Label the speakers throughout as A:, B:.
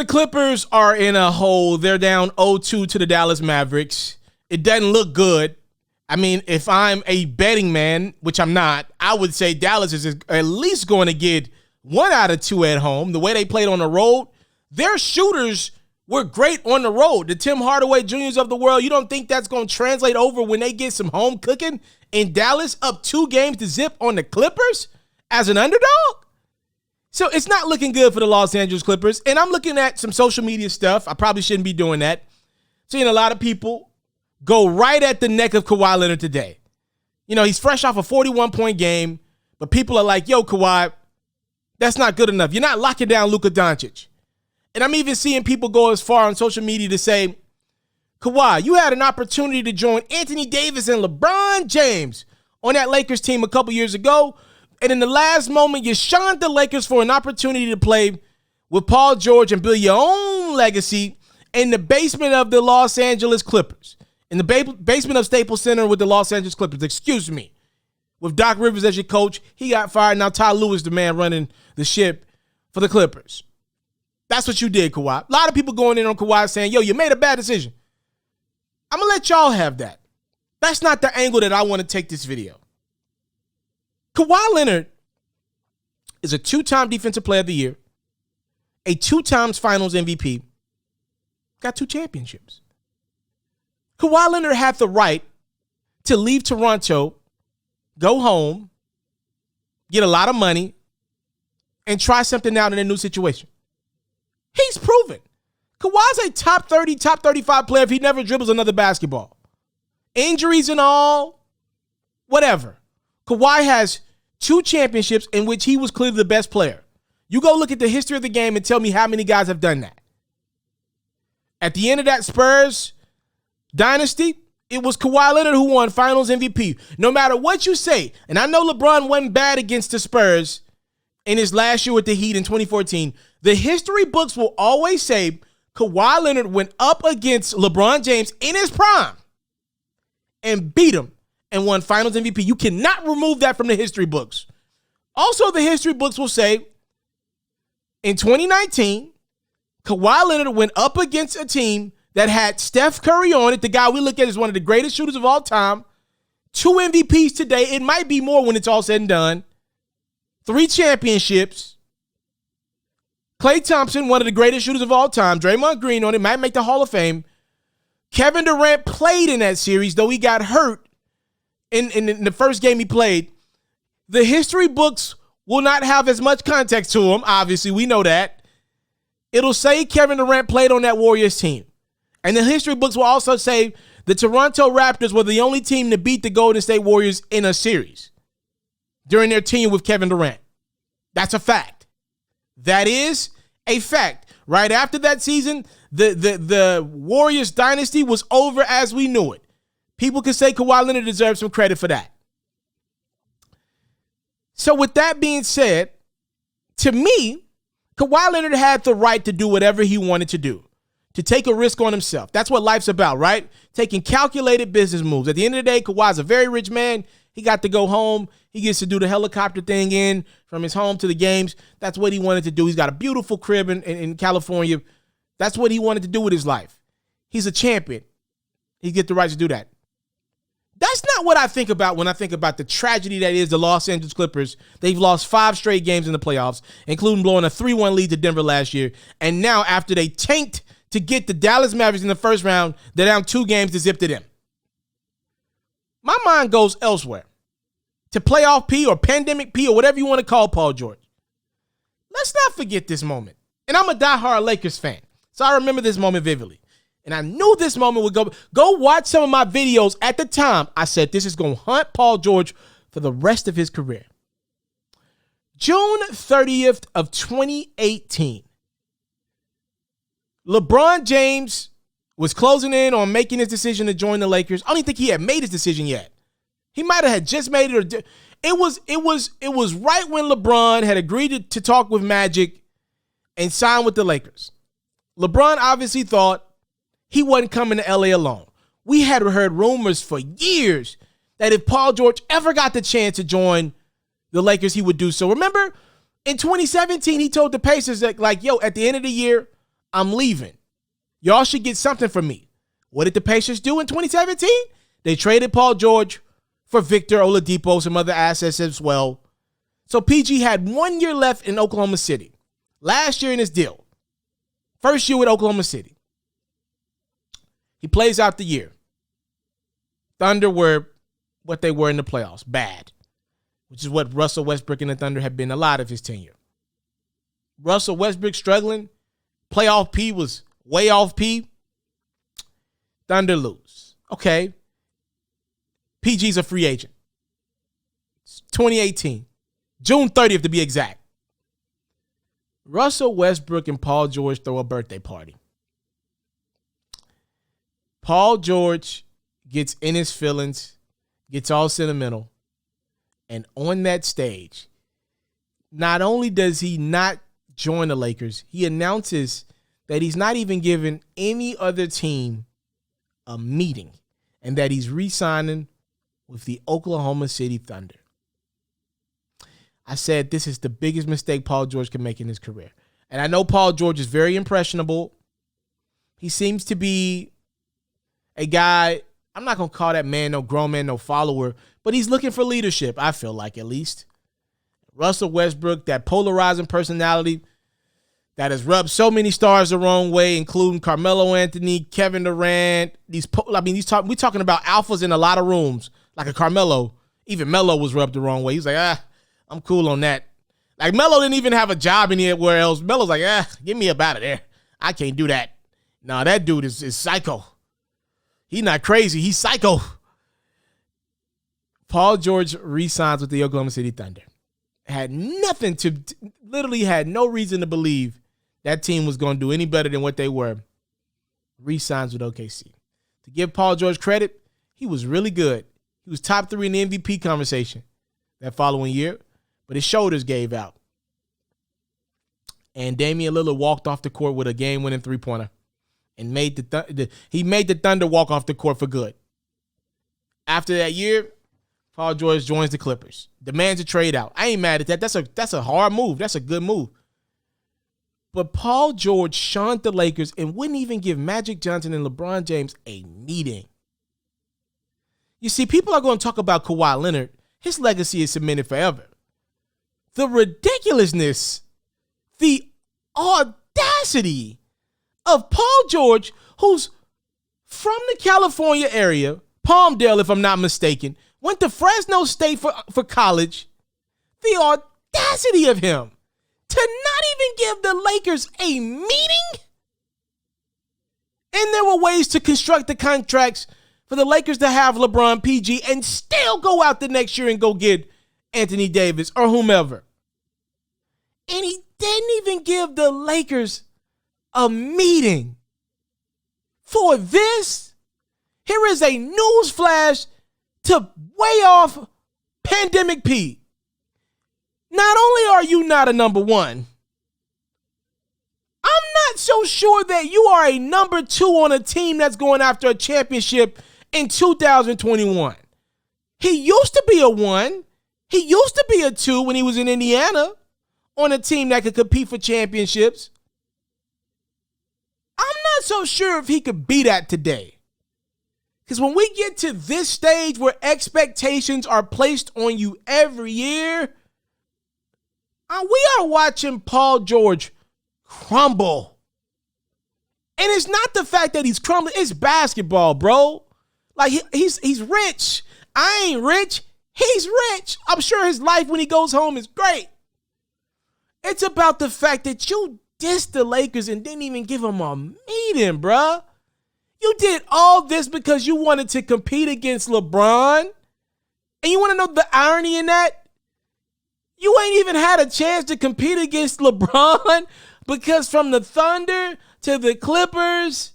A: The Clippers are in a hole. They're down 0-2 to the Dallas Mavericks. It doesn't look good. I mean, if I'm a betting man, which I'm not, I would say Dallas is at least going to get 1 out of 2 at home. The way they played on the road, their shooters were great on the road. The Tim Hardaway Juniors of the world, you don't think that's going to translate over when they get some home cooking in Dallas, up 2 games to zip on the Clippers as an underdog? So it's not looking good for the Los Angeles Clippers. And I'm looking at some social media stuff. I probably shouldn't be doing that. Seeing a lot of people go right at the neck of Kawhi Leonard today. You know, he's fresh off a 41-point game, but people are like, yo, Kawhi, that's not good enough. You're not locking down Luka Doncic. And I'm even seeing people go as far on social media to say, Kawhi, you had an opportunity to join Anthony Davis and LeBron James on that Lakers team a couple years ago. And in the last moment, you shunned the Lakers for an opportunity to play with Paul George and build your own legacy in the basement of the Los Angeles Clippers. In the basement of Staples Center with the Los Angeles Clippers, excuse me. With Doc Rivers as your coach, he got fired. Now Ty Lue, the man running the ship for the Clippers. That's what you did, Kawhi. A lot of people going in on Kawhi saying, yo, you made a bad decision. I'm going to let y'all have that. That's not the angle that I want to take this video. Kawhi Leonard is a 2-time Defensive Player of the Year, a 2-time Finals MVP, got 2 championships. Kawhi Leonard had the right to leave Toronto, go home, get a lot of money, and try something out in a new situation. He's proven. Kawhi's a top 30, top 35 player if he never dribbles another basketball. Injuries and all, whatever. Kawhi has 2 championships in which he was clearly the best player. You go look at the history of the game and tell me how many guys have done that. At the end of that Spurs dynasty, it was Kawhi Leonard who won Finals MVP. No matter what you say, and I know LeBron wasn't bad against the Spurs in his last year with the Heat in 2014, the history books will always say Kawhi Leonard went up against LeBron James in his prime and beat him and won Finals MVP. You cannot remove that from the history books. Also, the history books will say in 2019, Kawhi Leonard went up against a team that had Steph Curry on it, the guy we look at as one of the greatest shooters of all time, 2 MVPs today. It might be more when it's all said and done. 3 championships. Klay Thompson, one of the greatest shooters of all time. Draymond Green on it, might make the Hall of Fame. Kevin Durant played in that series, though he got hurt in the first game he played. The history books will not have as much context to them. Obviously, we know that. It'll say Kevin Durant played on that Warriors team. And the history books will also say the Toronto Raptors were the only team to beat the Golden State Warriors in a series during their tenure with Kevin Durant. That's a fact. That is a fact. Right after that season, the Warriors dynasty was over as we knew it. People can say Kawhi Leonard deserves some credit for that. So with that being said, to me, Kawhi Leonard had the right to do whatever he wanted to do, to take a risk on himself. That's what life's about, right? Taking calculated business moves. At the end of the day, Kawhi's a very rich man. He got to go home. He gets to do the helicopter thing in from his home to the games. That's what he wanted to do. He's got a beautiful crib in California. That's what he wanted to do with his life. He's a champion. He gets the right to do that. That's not what I think about when I think about the tragedy that is the Los Angeles Clippers. They've lost 5 straight games in the playoffs, including blowing a 3-1 lead to Denver last year. And now after they tanked to get the Dallas Mavericks in the first round, they're down 2 games to zip to them. My mind goes elsewhere, to playoff P or pandemic P or whatever you want to call Paul George. Let's not forget this moment. And I'm a diehard Lakers fan, so I remember this moment vividly. And I knew this moment would go watch some of my videos at the time. I said this is going to haunt Paul George for the rest of his career. June 30th of 2018. LeBron James was closing in on making his decision to join the Lakers. I don't even think he had made his decision yet. He might have had just made it. Or it was right when LeBron had agreed to talk with Magic and sign with the Lakers. LeBron obviously thought he wasn't coming to LA alone. We had heard rumors for years that if Paul George ever got the chance to join the Lakers, he would do so. Remember, in 2017, he told the Pacers that, like, yo, at the end of the year, I'm leaving. Y'all should get something from me. What did the Pacers do in 2017? They traded Paul George for Victor Oladipo, some other assets as well. So PG had 1 year left in Oklahoma City. Last year in his deal. First year with Oklahoma City. He plays out the year. Thunder were what they were in the playoffs. Bad. Which is what Russell Westbrook and the Thunder have been a lot of his tenure. Russell Westbrook struggling. Playoff P was way off P. Thunder lose. Okay. PG's a free agent. It's 2018. June 30th to be exact. Russell Westbrook and Paul George throw a birthday party. Paul George gets in his feelings, gets all sentimental, and on that stage, not only does he not join the Lakers, he announces that he's not even giving any other team a meeting and that he's re-signing with the Oklahoma City Thunder. I said this is the biggest mistake Paul George can make in his career. And I know Paul George is very impressionable. He seems to be a guy, I'm not going to call that man no grown man, no follower, but he's looking for leadership, I feel like at least. Russell Westbrook, that polarizing personality that has rubbed so many stars the wrong way, including Carmelo Anthony, Kevin Durant. We're talking about alphas in a lot of rooms, like a Carmelo. Even Melo was rubbed the wrong way. He's like, I'm cool on that. Like, Melo didn't even have a job anywhere else. Melo's like, get me up out of there. I can't do that. No, that dude is psycho. He's not crazy. He's psycho. Paul George re-signs with the Oklahoma City Thunder. Literally had no reason to believe that team was going to do any better than what they were. Re-signs with OKC. To give Paul George credit, he was really good. He was top 3 in the MVP conversation that following year, but his shoulders gave out. And Damian Lillard walked off the court with a game-winning three-pointer and made the Thunder walk off the court for good. After that year, Paul George joins the Clippers. Demands a trade out. I ain't mad at that. That's a hard move. That's a good move. But Paul George shunned the Lakers and wouldn't even give Magic Johnson and LeBron James a meeting. You see, people are going to talk about Kawhi Leonard. His legacy is cemented forever. The ridiculousness, the audacity of Paul George, who's from the California area, Palmdale, if I'm not mistaken, went to Fresno State for college. The audacity of him to not even give the Lakers a meeting. And there were ways to construct the contracts for the Lakers to have LeBron, PG, and still go out the next year and go get Anthony Davis or whomever. And he didn't even give the Lakers a meeting. For this, here is a news flash to way off Pandemic P. Not only are you not a number one, I'm not so sure that you are a number 2 on a team that's going after a championship in 2021. He used to be a 1. He used to be a 2 when he was in Indiana on a team that could compete for championships. I'm not so sure if he could be that today. Because when we get to this stage where expectations are placed on you every year, we are watching Paul George crumble. And it's not the fact that he's crumbling. It's basketball, bro. Like, he's rich. I ain't rich. He's rich. I'm sure his life when he goes home is great. It's about the fact that you dissed the Lakers and didn't even give them a meeting, bruh. You did all this because you wanted to compete against LeBron. And you want to know the irony in that? You ain't even had a chance to compete against LeBron because from the Thunder to the Clippers,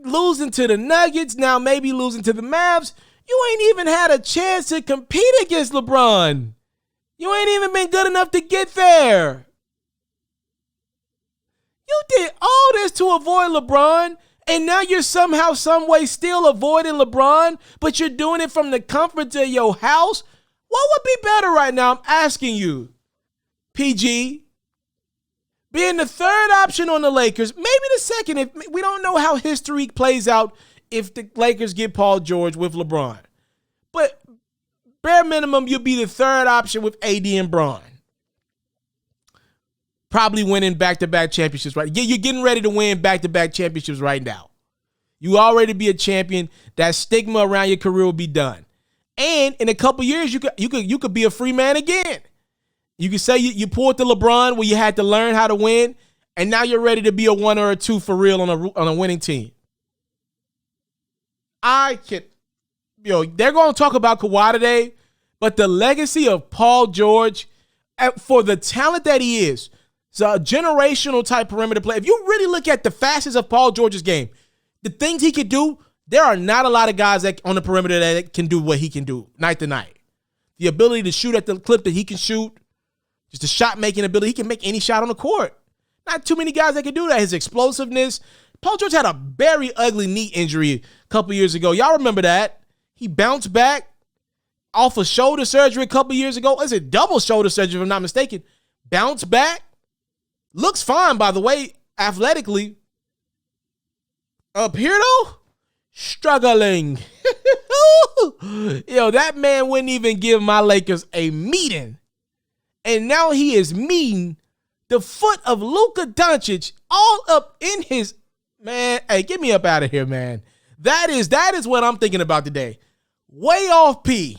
A: losing to the Nuggets, now maybe losing to the Mavs, you ain't even had a chance to compete against LeBron. You ain't even been good enough to get there. You did all this to avoid LeBron, and now you're somehow, some way still avoiding LeBron, but you're doing it from the comfort of your house? What would be better right now? I'm asking you. PG, being the third option on the Lakers, maybe the second. If we don't know how history plays out if the Lakers get Paul George with LeBron. But bare minimum, you'll be the third option with AD and Bron. Probably winning back-to-back championships, right? Yeah, you're getting ready to win back-to-back championships right now. You already be a champion. That stigma around your career will be done. And in a couple years, you could be a free man again. You can say you pulled the LeBron where you had to learn how to win, and now you're ready to be a 1 or a 2 for real on a winning team. They're going to talk about Kawhi today, but the legacy of Paul George, for the talent that he is, it's a generational type perimeter player. If you really look at the facets of Paul George's game, the things he could do, there are not a lot of guys that on the perimeter that can do what he can do night to night. The ability to shoot at the clip that he can shoot, just the shot-making ability. He can make any shot on the court. Not too many guys that can do that. His explosiveness. Paul George had a very ugly knee injury a couple years ago. Y'all remember that? He bounced back off of shoulder surgery a couple years ago. Is it double shoulder surgery, if I'm not mistaken? Bounced back. Looks fine, by the way, athletically. Up here, though, struggling. That man wouldn't even give my Lakers a meeting. And now he is meeting the foot of Luka Doncic all up in his, man, hey, get me up out of here, man. That is what I'm thinking about today. Way off P.